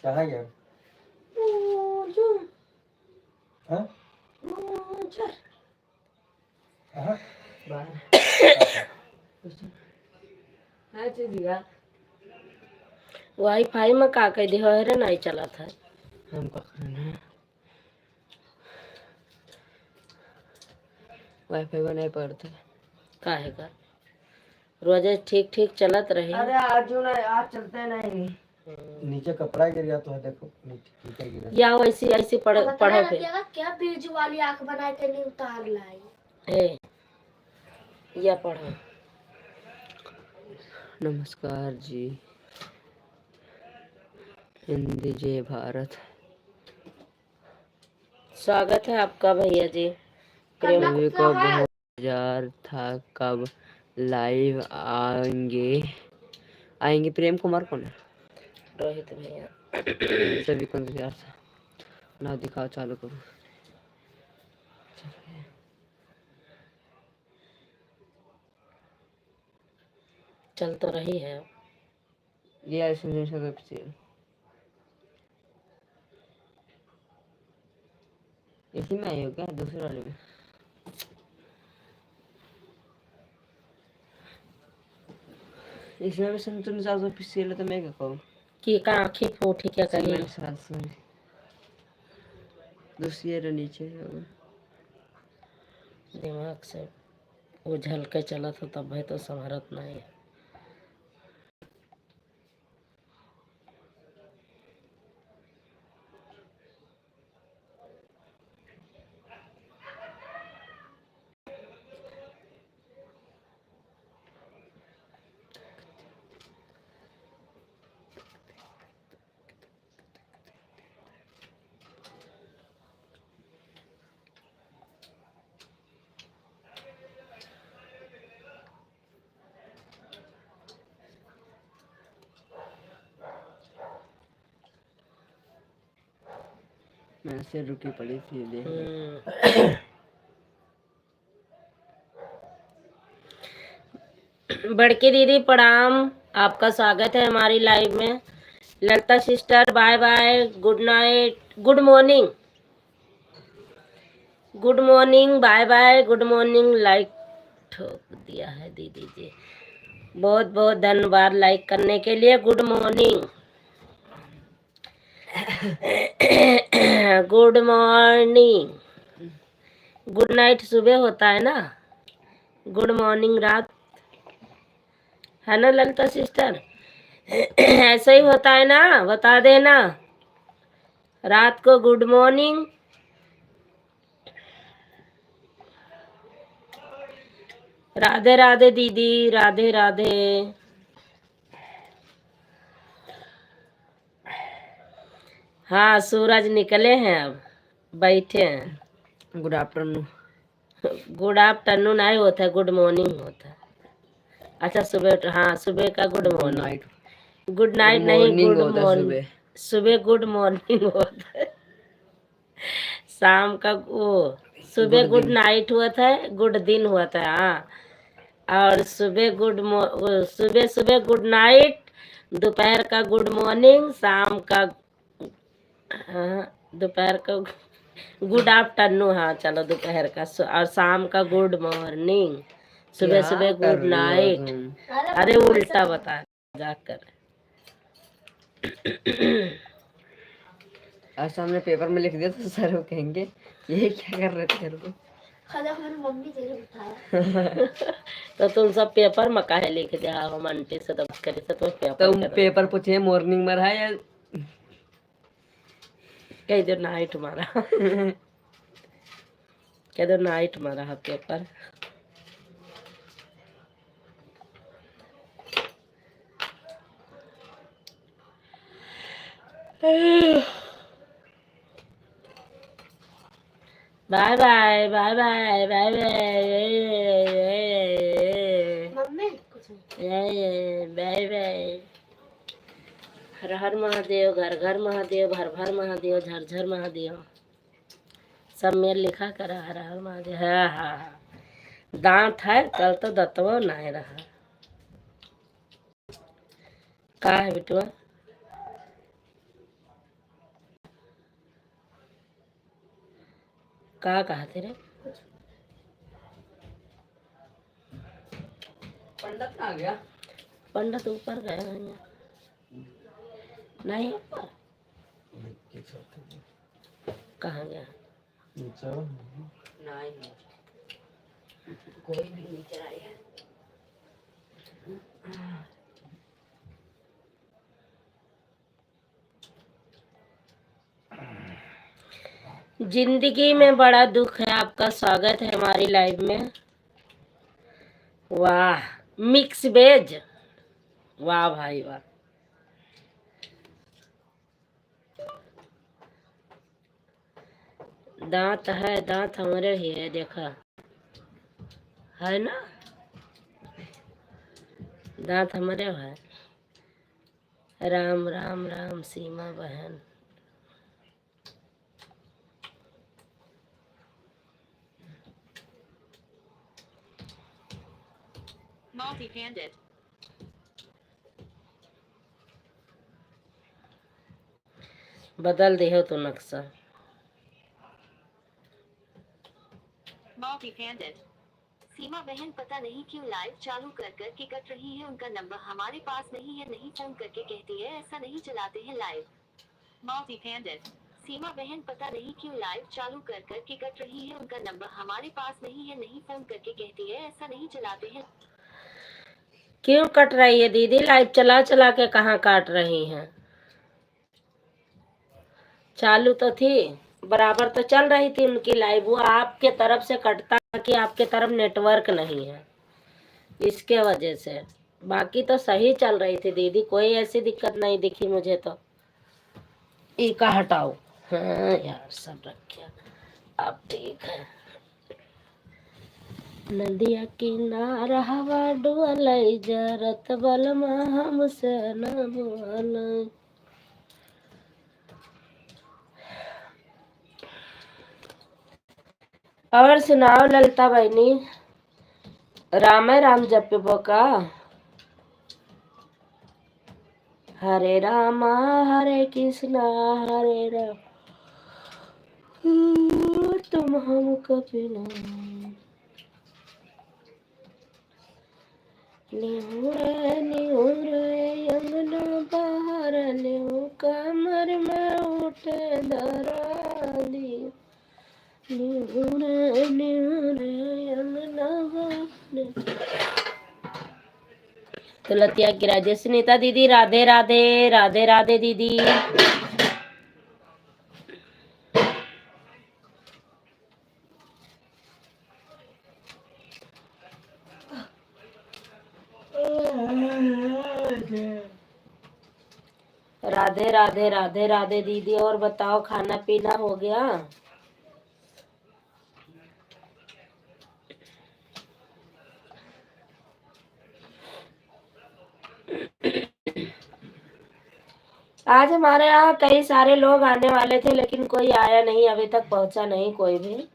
कहाँ गया? हाँ? कहाँ? वाईफाई में का कह दिया है नहीं चला था हमको खाना वाईफाई में नहीं पड़ता का है का रोजे ठीक ठीक चलत रही। अरे आज नहीं, आज चलते नहीं। नीचे कपड़ा गिर गया तो है, देखो नीचे गिरा। या वैसी ऐसी पढ़ो फिर क्या बीज वाली आंख बना के नहीं उतार लाई है या पढ़ो। नमस्कार जी, हिंदी जय भारत। स्वागत है आपका भैया जी। सभी को बहुत इंतजार था कब लाइव आएंगे। प्रेम कुमार कौन है? रोहित भैया। सभी को इंतजार था ना। दिखाओ, चालू करो। चल तो रही है ये इसी में आई हो क्या? दूसरे वाले में इसमें भी संतुलन साल ऑफिशियल है तो मैं क्या कहूँ कि का आँखें फूटी क्या करी। मेरे साथ सॉरी दूसरे नीचे है। दिमाग से उछल के चला था तब भाई तो संभरत नहीं है। मैं से रुकी पड़ी थी देख। बड़की दीदी प्रणाम, आपका स्वागत है हमारी लाइव में। Lalita sister bye bye, good night, good morning, good morning, bye bye, good morning. Like ठोक दिया है दीदी जी, बहुत बहुत धन्यवाद लाइक करने के लिए। Good morning, good morning, good night सुबह होता है ना, गुड मॉर्निंग रात है ना ललिता सिस्टर। ऐसा ही होता है ना, बता देना। रात को गुड मॉर्निंग, राधे राधे दीदी, राधे राधे। हाँ सूरज निकले हैं, अब बैठे हैं। Good afternoon. गुड आफ्टरनून नहीं होता है, गुड मॉर्निंग होता है। अच्छा सुबह, हाँ सुबह का गुड मॉर्निंग, गुड नाइट नहीं, गुड मॉर्निंग। सुबह गुड मॉर्निंग होता है, शाम का वो सुबह गुड नाइट हुआ था, गुड दिन हुआ था। हाँ, और सुबह सुबह सुबह गुड नाइट, दोपहर का गुड मॉर्निंग, शाम का हाँ दोपहर का गुड आफ्टरनून। हाँ चलो दोपहर का और शाम का गुड मॉर्निंग, सुबह सुबह गुड नाइट। अरे उल्टा बता जाकर। आज हमने पेपर में लिख दिया तो सर वो कहेंगे ये क्या कर रहे थे तुम। मम्मी तेरे उठाया तो तुम सब पेपर में काहे लिख दिया हम आंटी से तो करे से तुम पेपर पूछे मॉर्निंग में रहा या कह दो नाइट मारा। कह दो नाइट मारा है paper. Bye bye bye bye bye bye bye. हर हर महादेव, घर घर महादेव, भर भर महादेव, झर झर महादेव। सब में लिखा करा हर हर महादेव। हाँ हाँ हाँ, दांत है कल तो दतवो नहीं रहा। का है बिटुआ? कहा कहते रे? पंडित कहाँ गया? पंडित ऊपर गए हैं। नहीं ऊपर कहाँ गया? नहीं कोई भी नहीं चला है। जिंदगी में बड़ा दुख है। आपका स्वागत है हमारी लाइव में। वाह मिक्स वेज, वाह भाई वाह। दांत है, दांत हमारे ही है, देखा है ना, दांत हमारे है। राम राम राम सीमा बहन। Multi-handed. बदल दे हो तो नक्शा। Multi-handed. सीमा बहन पता नहीं क्यों लाइव चालू कर कर के कट रही है। उनका नंबर हमारे पास नहीं है, नहीं फोन करके कहती है ऐसा नहीं चलाते हैं लाइव। Multi-handed. सीमा बहन पता नहीं क्यों लाइव चालू कर कर के कट रही है। उनका नंबर हमारे पास नहीं है, नहीं फोन करके कहती है ऐसा नहीं चलाते हैं। क्यों कट रही है दीदी? लाइव चला चला के कहाँ काट रही हैं? चालू तो थी, बराबर तो चल रही थी उनकी लाइव। वो आपके तरफ से कटता कि आपके तरफ नेटवर्क नहीं है, इसके वजह से। बाकी तो सही चल रही थी दीदी, कोई ऐसी दिक्कत नहीं दिखी मुझे तो। ई का हटाओ। हाँ यार सब रखे अब ठीक है। नदिया किनारा हवा डुअलई जरत बलमा हमसे न बोलई। और सुनाओ ललिता बहनी, राम राम जपबो का? हरे रामा हरे कृष्णा हरे राम तुम हमको पिला। निहुरे निहुरे यमुना बाहर निहु कमर में उठे दराली। निहुरे निहुरे यमुना बाहर। तो लतिया की राधे सुनीता दीदी, राधे राधे, राधे राधे दीदी। राधे राधे राधे राधे दीदी। और बताओ खाना पीना हो गया? आज हमारे यहाँ कई सारे लोग आने वाले थे लेकिन कोई आया नहीं, अभी तक पहुंचा नहीं कोई भी।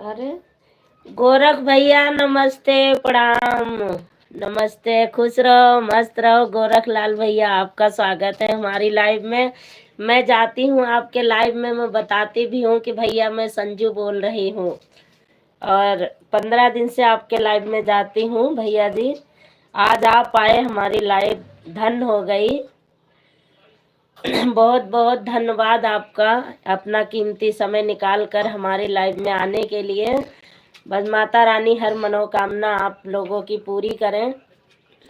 अरे गोरख भैया नमस्ते प्रणाम। नमस्ते, खुश रहो मस्त रहो। गोरख लाल भैया आपका स्वागत है हमारी लाइव में। मैं जाती हूँ आपके लाइव में, मैं बताती भी हूँ कि भैया मैं संजू बोल रही हूँ, और 15 दिन से आपके लाइव में जाती हूँ भैया जी। आज आप आए हमारी लाइव, धन हो गई। बहुत बहुत धन्यवाद आपका, अपना कीमती समय निकाल कर हमारे लाइव में आने के लिए। बस माता रानी हर मनोकामना आप लोगों की पूरी करें।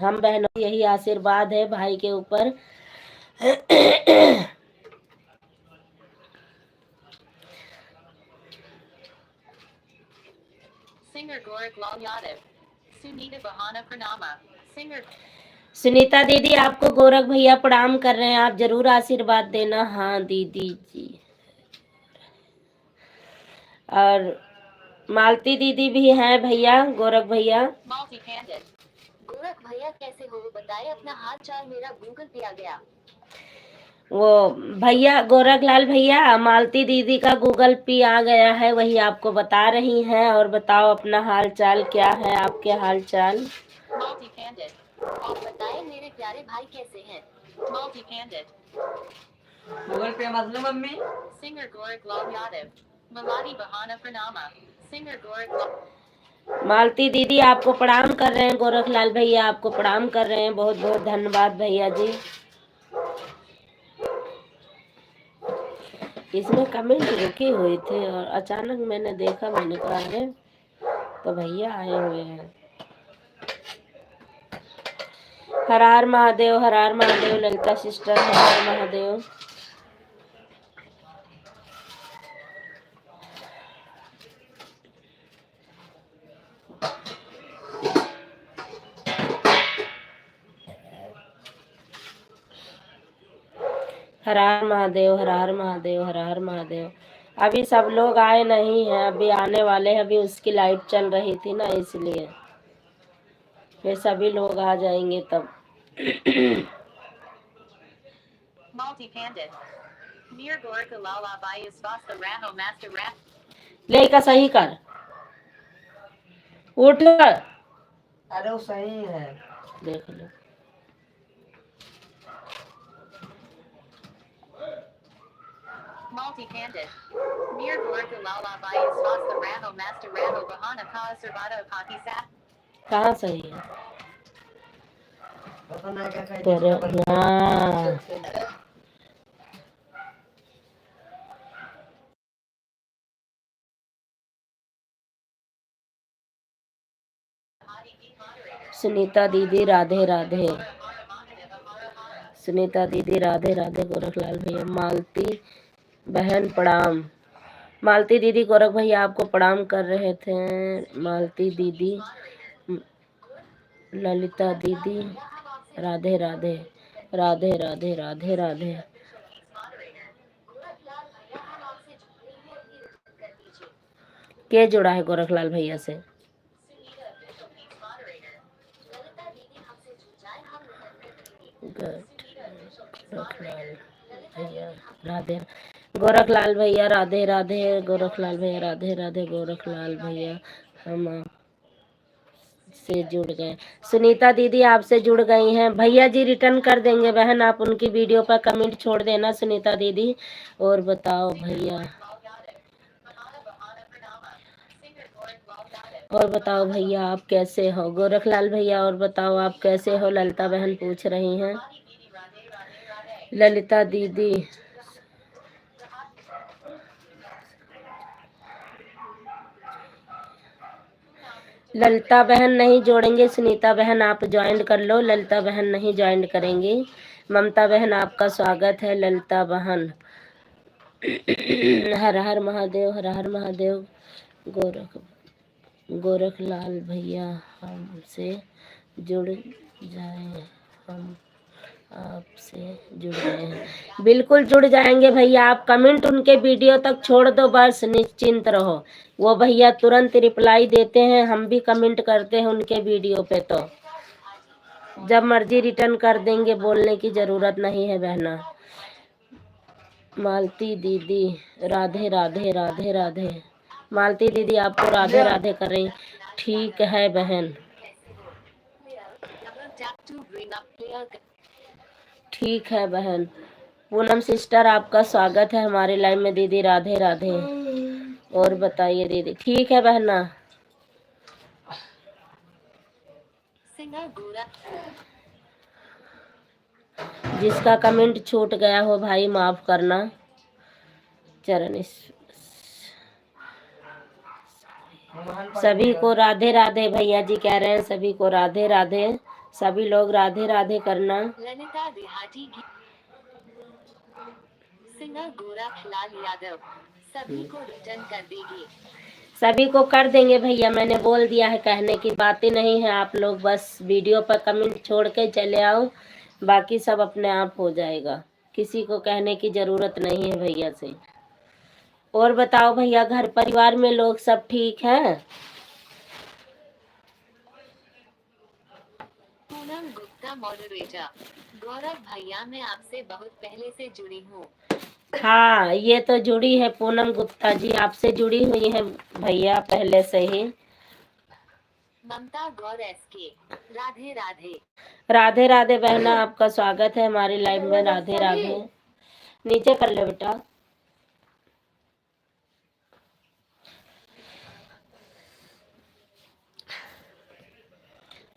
हम बहनों की यही आशीर्वाद है भाई के ऊपर। Singer Gorak Lal Yadav. Sunita Bahana Pranama. Singer. Sunita दीदी आपको गोरख भैया प्रणाम कर रहे हैं, आप जरूर आशीर्वाद देना। हाँ दीदी जी। और मालती दीदी भी हैं भैया, गोरख भैया। Multi-handed. गोरख भैया कैसे हो बताए अपना हाल चाल, मेरा गूगल पे आ गया। वो भैया गोरख लाल भैया, मालती दीदी का गूगल पे आ गया है, वही आपको बता रही हैं। और बताओ अपना हाल चाल क्या है, आपके हाल चाल? Multi-pandit. आप बताएं मेरे प्यारे भाई कैसे हैं? Multi-pandit. गूगल पे मत लो mummy. Singer Gorak Lal Yadav. Malani Bahana Pranama. Singer Gorak Lal. मालती दीदी आपको प्रणाम कर रहे हैं, गोरखलाल भैया आपको प्रणाम कर रहे हैं, बहुत बहुत धन्यवाद भैया जी। इसमें कमेंट रुके हुए थे और अचानक मैंने देखा, मैंने कहा अरे तो भैया आए हुए हैं। हर हर महादेव, हर हर महादेव ललिता सिस्टर, हर हर महादेव। हर हर महादेव, हर हर महादेव, हर हर महादेव। अभी सब लोग आए नहीं हैं, अभी आने वाले हैं, अभी उसकी लाइट चल रही थी ना इसलिए, फिर सभी लोग आ जाएंगे तब। Multi-pandit. Mir Gorka Lala Bayas Vasta Rano Master Rap. ले का सही कर, उठ अरे वो सही है। देख लो। Multi-pandit. Mir Gorka Lala Bayas Vasta Rano Master Rano Bahana Ka Servado Paki Sap. कहाँ सही है पता नहीं क्या कहीं तेरे? हाँ सुनीता दीदी राधे राधे, सुनीता दीदी राधे राधे, गोरखलाल भैया। मालती बहन प्रणाम, मालती दीदी गोरख भैया आपको प्रणाम कर रहे थे। मालती दीदी, ललिता दीदी राधे राधे, राधे राधे, राधे राधे। के जुड़ा है गोरखलाल भैया से? गोरखलाल भैया राधे, गोरखलाल भैया राधे राधे, गोरखलाल भैया राधे राधे, गोरखलाल भैया हम से जुड़ गए। सुनीता दीदी आपसे जुड़ गई हैं, भैया जी रिटर्न कर देंगे बहन, आप उनकी वीडियो पर कमेंट छोड़ देना सुनीता दीदी। और बताओ भैया, और बताओ भैया आप कैसे हो? गोरखलाल भैया और बताओ आप कैसे हो? ललिता बहन पूछ रही हैं। ललिता दीदी ललिता बहन नहीं जोड़ेंगे, सुनीता बहन आप ज्वाइन कर लो, ललिता बहन नहीं ज्वाइन करेंगी। ममता बहन आपका स्वागत है, ललिता बहन। हर हर महादेव, हर हर महादेव। गोरखलाल भैया हमसे जुड़ जाए, हम आपसे जुड़ गए हैं। बिल्कुल जुड़ जाएंगे भैया, आप कमेंट उनके वीडियो तक छोड़ दो बस, निश्चिंत रहो, वो भैया तुरंत रिप्लाई देते हैं। हम भी कमेंट करते हैं उनके वीडियो पे, तो जब मर्जी रिटर्न कर देंगे, बोलने की जरूरत नहीं है बहना। मालती दीदी राधे राधे, राधे राधे। मालती दीदी आपको राधे राधे कर रही, ठीक है बहन, ठीक है बहन। पूनम सिस्टर आपका स्वागत है हमारे लाइव में दीदी, राधे राधे। और बताइए दीदी, ठीक है बहना। जिसका कमेंट छूट गया हो भाई माफ करना। चरण सभी को राधे राधे, भैया जी कह रहे हैं सभी को राधे राधे, सभी लोग राधे राधे करना। ललिता देहाती सिंगर गोरखलाल यादव सभी को रिटर्न कर देगी, सभी को कर देंगे भैया, मैंने बोल दिया है, कहने की बातें नहीं है। आप लोग बस वीडियो पर कमेंट छोड़ के चले आओ, बाकी सब अपने आप हो जाएगा, किसी को कहने की जरूरत नहीं है भैया से। और बताओ भैया, घर परिवार में लोग सब ठीक हैं? पूनम गुप्ता मॉडरेटर, गौरव भैया मैं आपसे बहुत पहले से जुड़ी हूँ। हाँ ये तो जुड़ी है, पूनम गुप्ता जी आपसे जुड़ी हुई है भैया पहले से ही। ममता गौर एसके। राधे राधे। राधे राधे बहना, आपका स्वागत है हमारी लाइव में। राधे राधे। नीचे कर ले बेटा।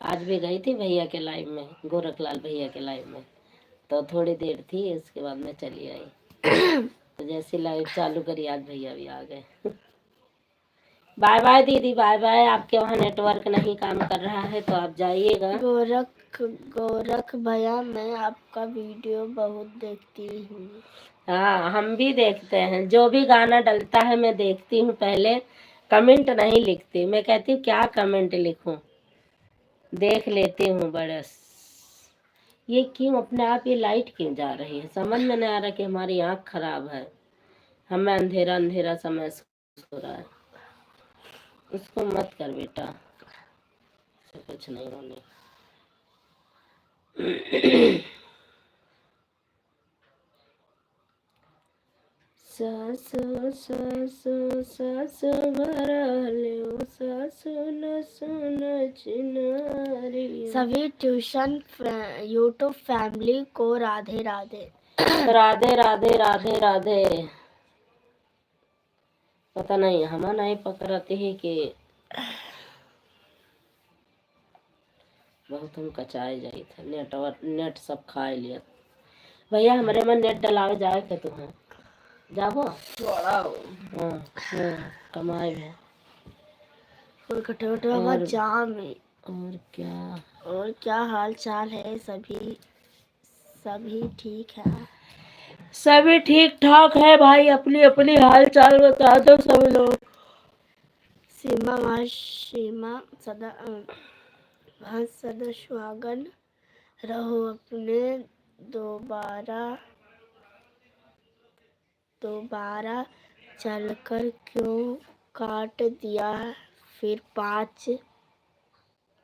आज भी गई थी भैया के लाइव में, गोरखलाल भैया के लाइव में, तो थोड़ी देर थी, उसके बाद में चली आई। तो जैसे लाइव चालू करी, आज भैया भी आ गए। बाय बाय दीदी, बाय बाय। आपके वहाँ नेटवर्क नहीं काम कर रहा है तो आप जाइएगा। गोरख भैया, मैं आपका वीडियो बहुत देखती हूँ। हाँ, हम भी देखते हैं, जो भी गाना डलता है मैं देखती हूँ। पहले कमेंट नहीं लिखती, मैं कहती हूँ क्या कमेंट लिखूं, देख लेती हूँ बस। ये क्यों अपने आप ये लाइट क्यों जा रही है, समझ में नहीं आ रहा कि हमारी आँख खराब है, हमें अंधेरा अंधेरा सा महसूस हो रहा है। उसको मत कर बेटा, कुछ नहीं होने। सासु सासु सासु भरले सासु न सुन चिनारी। सभी ट्यूशन यूट्यूब फैमिली को राधे राधे। राधे राधे राधे राधे। पता नहीं हमें नहीं पकड़ती है कि बहुत हम कचाए जाए थे, नेट सब खा लिया। भैया हमारे में नेट डलावे जाए के तुम्हें जाबो। हाँ, कमाए है और जाम है। और क्या हाल चाल है? सभी ठीक है? सभी ठीक ठाक है भाई, अपनी अपनी हाल चाल बता दो सब लोग। सीमा सदा सुहागन रहो। अपने दोबारा चलकर क्यों काट दिया? फिर 5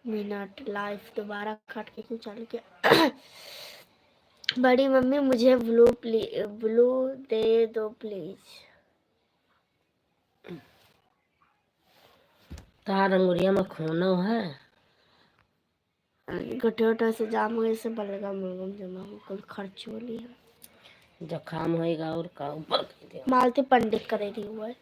मिनट लाइफ दोबारा काट के क्यों चालू किया? बड़ी मम्मी मुझे ब्लू दे दो प्लीज। तार अंगुरिया में खूनो है। गठोटा से जाम गए से बलगम जमा कुल खर्च हो लिया। जखाम होएगा और का ऊपर मालती पंडित करे रही हुआ है।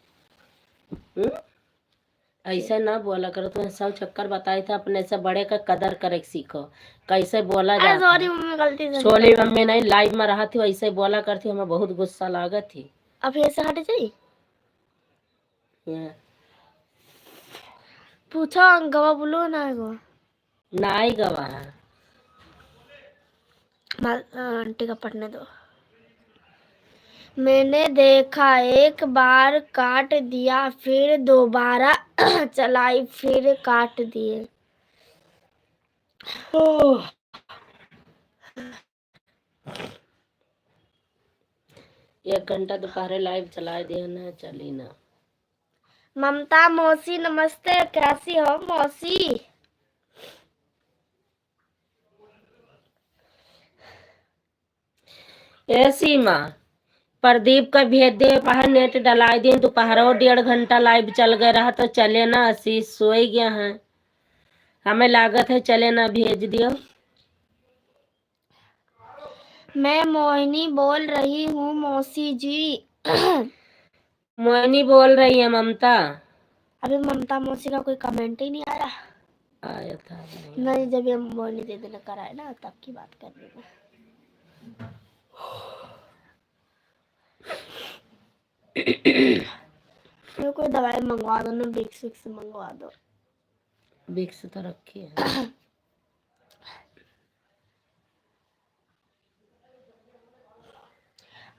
ऐसे ना बोला करो, तुम्हें सब चक्कर बताए थे, अपने से बड़े का कदर करे सीखो, कैसे बोला जाता सॉरी मम्मी, गलती से। सोली मम्मी नहीं लाइव में रहा थी, वैसे बोला करती, हमें बहुत गुस्सा लागत थी। अब ऐसे हट जाइए। पूछो गवा बोलो ना गवा नाई गवा है। आंटी का पढ़ने दो। मैंने देखा, एक बार काट दिया, फिर दोबारा चलाई, फिर काट दिए। 1 घंटा दोपहर लाइव चला दिया ना, चली ना। ममता मौसी नमस्ते, कैसी हो मौसी? ऐसी माँ प्रदीप का भेज दे, बाहर नेट डला दिए, दोपहर 1.5 घंटा लाइव चल गया रहा तो चले ना, आशीष सोए गया है, हमें लागत है चले ना, भेज दियो। मैं मोहिनी बोल रही हूँ मौसी जी। मोहिनी बोल रही है ममता। अभी ममता मौसी का कोई कमेंट ही नहीं आया। आया था नहीं, जब ये मोहिनी दीदी ने कराया ना तब की बात कर रही हूँ। तो कोई दवाई मंगवा दो ना, विक्स मंगवा दो। विक्स तो रखी है।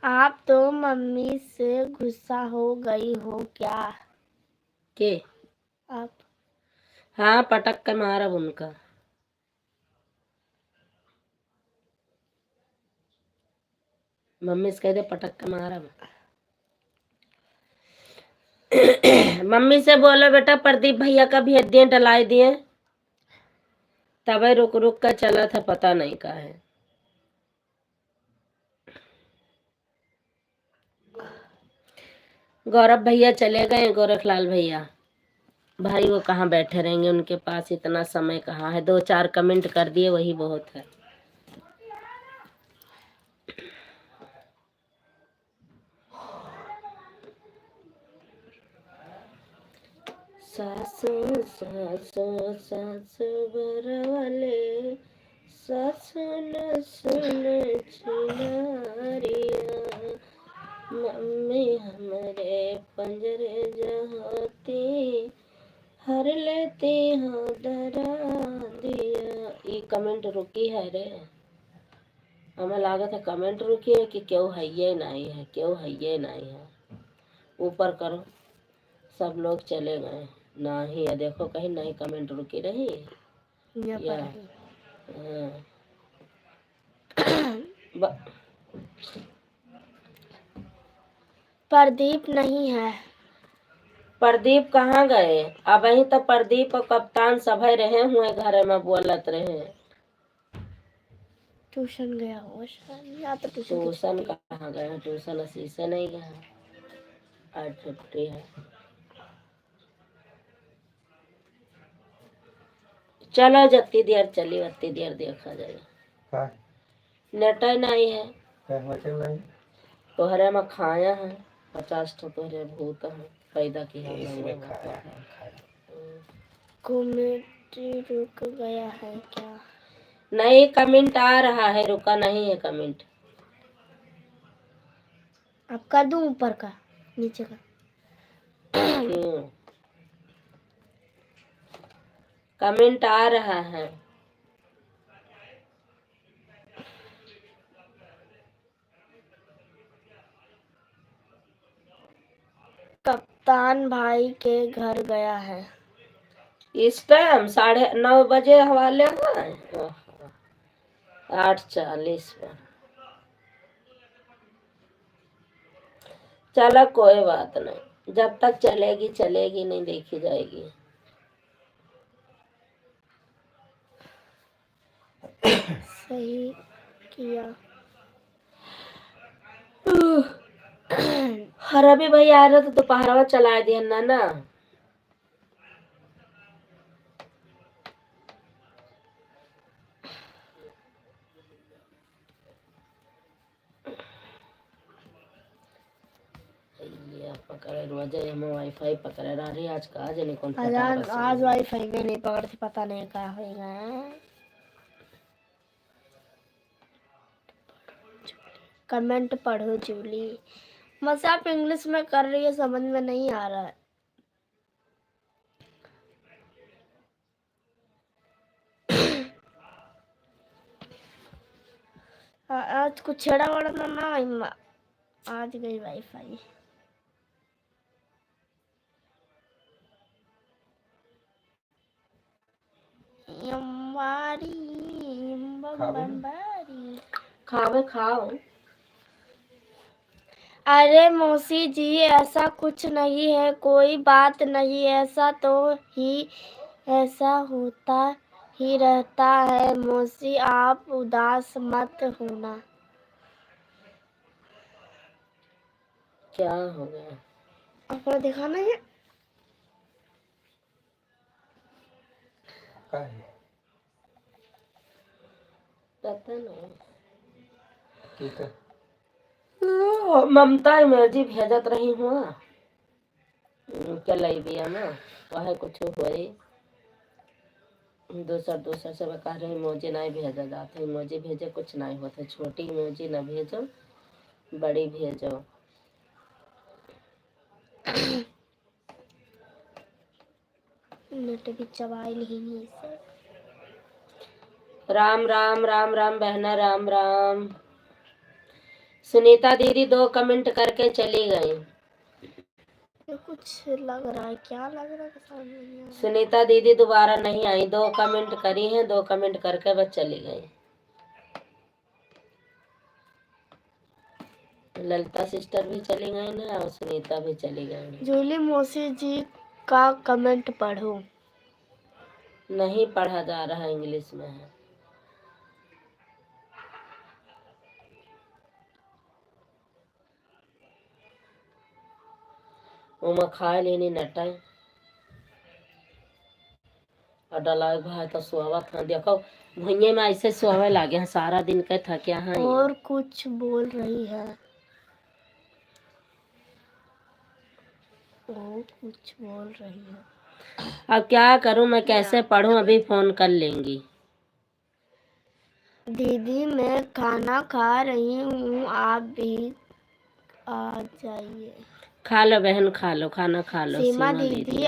आप तो मम्मी से गुस्सा हो गई हो क्या? के आप? हाँ, पटक के मारा उनका। मम्मी से कह दे पटक के मारा। मम्मी से बोलो बेटा प्रदीप भैया का भेज दिए, डलाई दिए, तब रुक रुक कर चला था, पता नहीं का है। गौरव भैया चले गए, गोरखलाल भैया भाई वो कहाँ बैठे रहेंगे, उनके पास इतना समय कहाँ है। 2-4 कमेंट कर दिए वही बहुत है। सासू सासू सासू बरवाले, सासू न सुन चिनारिया, मम्मी हमरे पंजरे जहाती, हर लेती हाँ दरा दिया। ये कमेंट रुकी है रे, हमें लागत है कमेंट रुकी है कि क्यों है ये नहीं है, क्यों है ये नहीं है। ऊपर करो, सब लोग चले गए, ना ही है। देखो कहीं नहीं कमेंट रुकी रही या हाँ। प्रदीप नहीं है। प्रदीप कहाँ गए? अब वही तो प्रदीप और कप्तान सभे रहे हुए घर में बोलत रहे। ट्यूशन गया हो शायद, या तो ट्यूशन कहाँ गए? ट्यूशन असी से नहीं गया, आज छुट्टी है। चलो जितनी देर चली उतनी देर देखा जाएगा। नेट नहीं है तोहरे में खाया है 50 तो तोहरे भूत है पैदा किया कमेंट रुक गया है क्या? नहीं कमेंट आ रहा है, रुका नहीं है कमेंट। अब कर दूं ऊपर का नीचे का? क्यों? कमेंट आ रहा है। कप्तान भाई के घर गया है। इस टाइम 9:30 बजे हवाले हैं, 8:40 पर। चलो कोई बात नहीं, जब तक चलेगी चलेगी, नहीं देखी जाएगी। सही किया। हरा भी भाई आ रहा तो दोपहरवा चला दिया ना। पकड़े रोज हमें वाईफाई पकड़े रहा रही आज का, आज नहीं कौन आज वाईफाई में नहीं पकड़ती, पता नहीं क्या होगा। कमेंट पढ़ो जूली। बस आप इंग्लिश में कर रही है, समझ में नहीं आ रहा है। आज कुछ छेड़ा वाड़ा तो ना, आज गई वाईफाई। खाओ। अरे मौसी जी ऐसा कुछ नहीं है, कोई बात नहीं, ऐसा होता ही रहता है। मौसी आप उदास मत होना। क्या हो गया? आपको दिखाना है पता नहीं। ठीक है। ममता इमोजी भेजत रही हूँ क्या लाइबिया ना, वह कुछ हुई दूसर से कह रहे इमोजी नहीं भेजा जाते, इमोजी भेजे कुछ नहीं होता। छोटी इमोजी ना भेजो, बड़ी भेजो। नेट भी चबाई नहीं। राम राम राम राम बहना, राम राम। सुनीता दीदी 2 कमेंट करके चली गई। कुछ लग रहा है, क्या लग रहा है? सुनीता दीदी दोबारा नहीं आई, 2 कमेंट करी हैं, 2 कमेंट करके बस चली गई। ललिता सिस्टर भी चली गई ना, और सुनीता भी चली गई। जूली मौसी जी का कमेंट पढ़ो। नहीं पढ़ा जा रहा, इंग्लिश में है। वो मैं खा लेनी नटा। डला भाई तो सुहावा था देखो भुइये में ऐसे सुहावे लागे हैं सारा दिन के थके हैं ये। और कुछ बोल रही है, वो कुछ बोल रही है। अब क्या करूं मैं कैसे पढूं अभी फोन कर लेंगी। दीदी मैं खाना खा रही हूँ, आप भी आ जाइए। खा लो बहन खा लो खाना खा लो। सीमा सीमा दीदी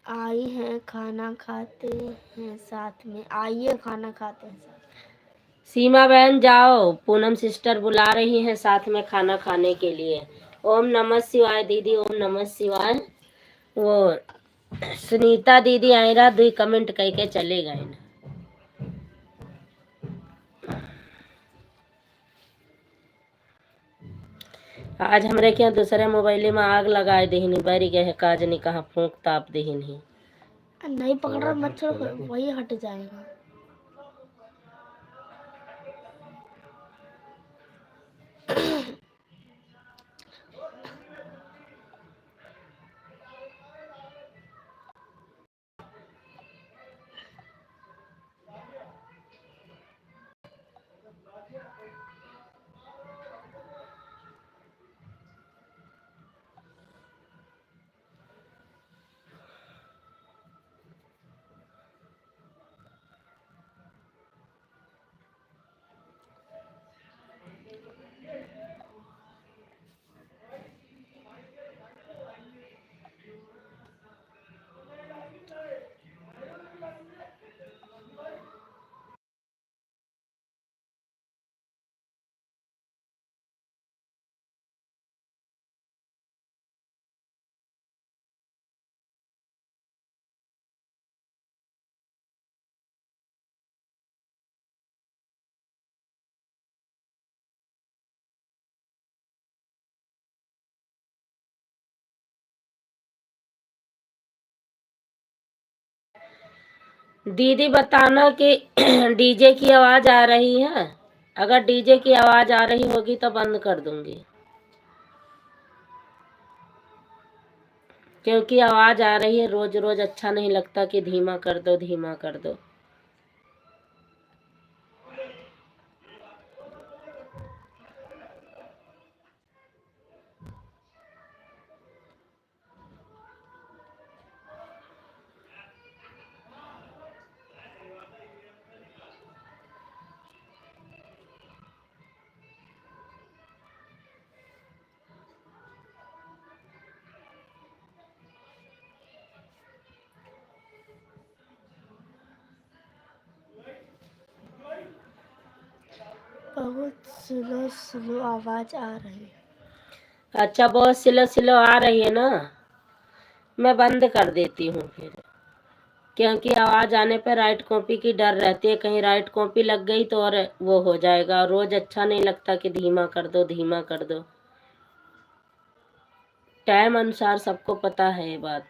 आई हैं, खाना खाते हैं साथ में, आइए खाना खाते हैं साथ। सीमा बहन जाओ पूनम सिस्टर बुला रही हैं साथ में खाना खाने के लिए। ओम नमः शिवाय दीदी ओम नमः शिवाय। वो सुनीता दीदी आयरा 2 कमेंट करके चले गए। आज हमरे क्या दूसरे मोबाइल में आग लगाए देहिनी बैरी गए है काज नहीं कहा फूंक ताप देहिनी। नहीं पकड़ रहा मच्छर वही हट जाएगा। दीदी बताना कि डीजे की आवाज आ रही है। अगर डीजे की आवाज आ रही होगी तो बंद कर दूंगी क्योंकि आवाज आ रही है। रोज रोज अच्छा नहीं लगता कि धीमा कर दो धीमा कर दो। बहुत स्लो स्लो आवाज आ रही है। अच्छा बहुत स्लो स्लो आ रही है ना। मैं बंद कर देती हूँ फिर क्योंकि आवाज आने पर राइट कॉपी की डर रहती है। कहीं राइट कॉपी लग गई तो और वो हो जाएगा। रोज अच्छा नहीं लगता कि धीमा कर दो धीमा कर दो। टाइम अनुसार सबको पता है ये बात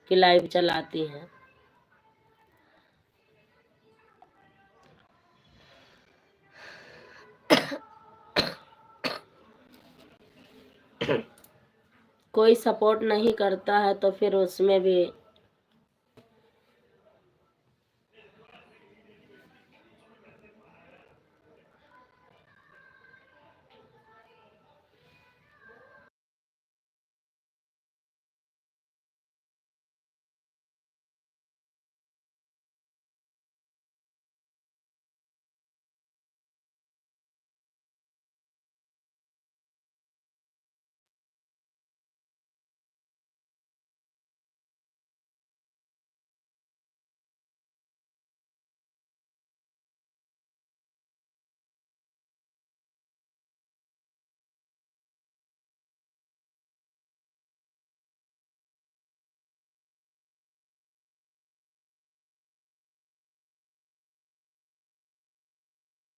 कि लाइव चलाती हैं। कोई सपोर्ट नहीं करता है तो फिर उसमें भी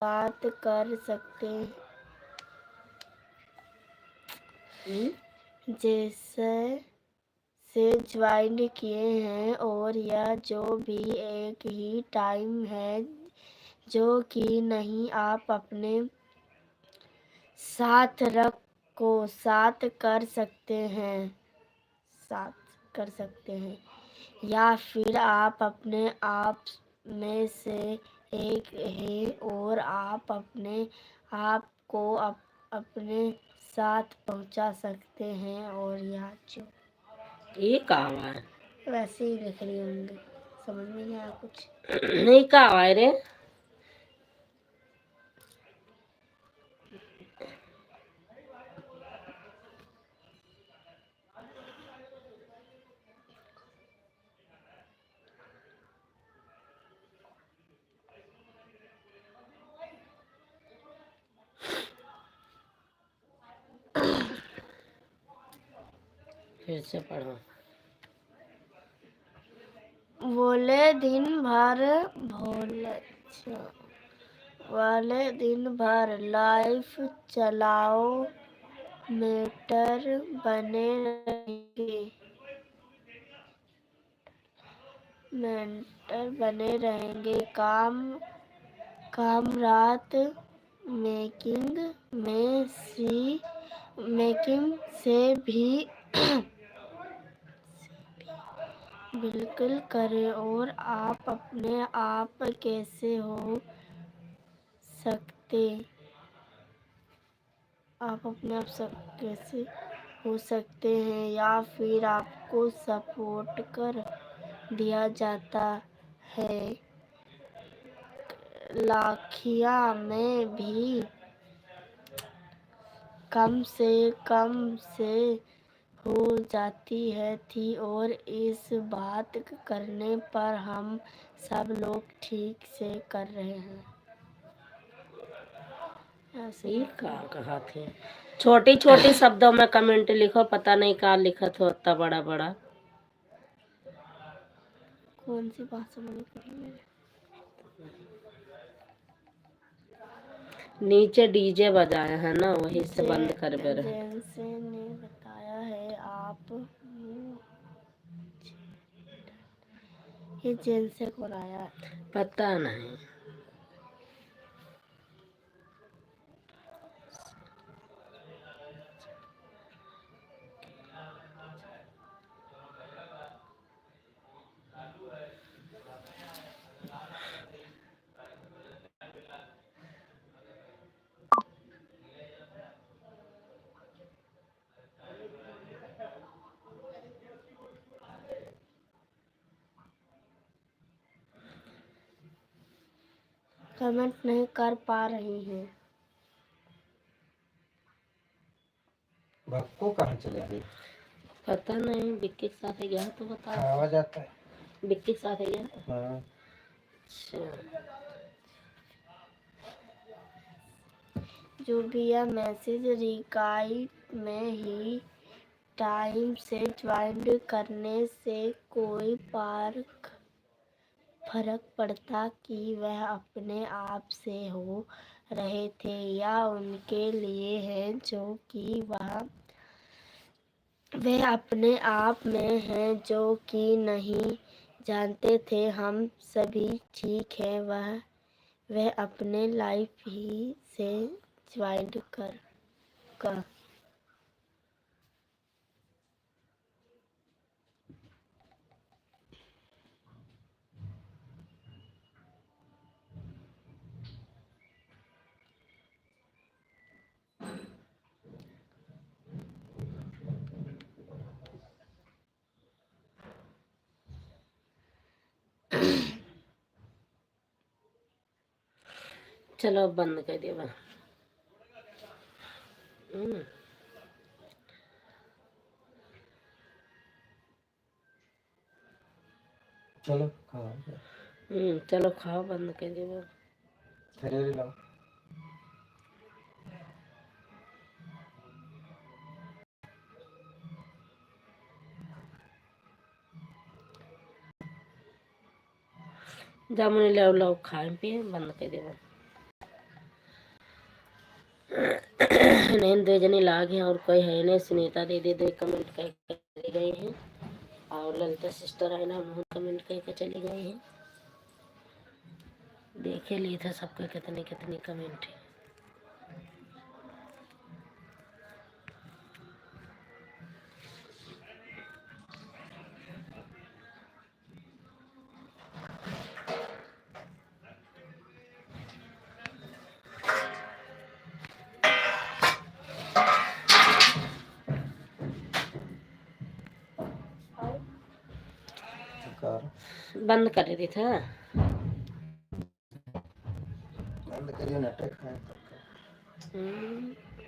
बात कर सकते हैं जैसे से ज्वाइन किए हैं और यह जो भी एक ही टाइम है जो कि नहीं आप अपने साथ रखो साथ कर सकते हैं। या फिर आप अपने आप में से एक हैं और आप अपने आप को अपने साथ पहुंचा सकते हैं। और यह जो ये कहाँ हुआ है? वैसे ही लिख रही होंगी, समझ में नहीं आया कुछ। ये कहाँ हुआ है रे? फिर से पढ़ो। बोले दिन भर भोले वाले दिन भर लाइफ चलाओ, मेंटर बने रहेंगे। काम रात मेकिंग से भी बिल्कुल करें। और आप अपने आप कैसे हो सकते कैसे हो सकते हैं, या फिर आपको सपोर्ट कर दिया जाता है। लाखिया में भी कम से हो जाती है थी, और इस बात करने पर हम सब लोग ठीक से कर रहे हैं। ऐसे ये कहाँ कहा थे? छोटी छोटी शब्दों में कमेंट लिखो, पता नहीं कहाँ लिखत हो इतना बड़ा बड़ा। कौन सी भाषा में लिख रही है? नीचे डीजे बजाया है ना, वही से बंद कर बेर। जेंस ने बताया है आप ये जेल से कौन आया है? पता नहीं। कमेंट नहीं कर पा रही हैं। भक्को कहाँ चले गए? पता नहीं, विक्की के साथ गया तो बता। आवाज आता है। विक्की के साथ गया। हाँ। अच्छा, जो भी है मैसेज रिकाइट में ही टाइम से ज्वाइन करने से कोई फर्क पड़ता कि वह अपने आप से हो रहे थे या उनके लिए है, जो कि वे अपने आप में हैं, जो कि नहीं जानते थे हम सभी ठीक है। वह अपने लाइफ ही से ज्वाइन कर चलो अब बंद कर दिया। चलो खाओ। चलो खाओ, बंद कर दिया। फिर लाओ। जामुन लो लो, खाए पिए, बंद कर दिया। नहीं, दो जनी लाग हैं और कोई है नहीं। सुनीता दीदी दो कमेंट करके चली गई हैं, और ललिता सिस्टर है ना, उन्होंने कमेंट करके चली गई हैं। देखे लिए थे सबके कितनी कितनी कमेंट है। बंद कर दी था। बंद करिए नाटक है।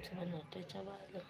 चलो नाटक चबा दो।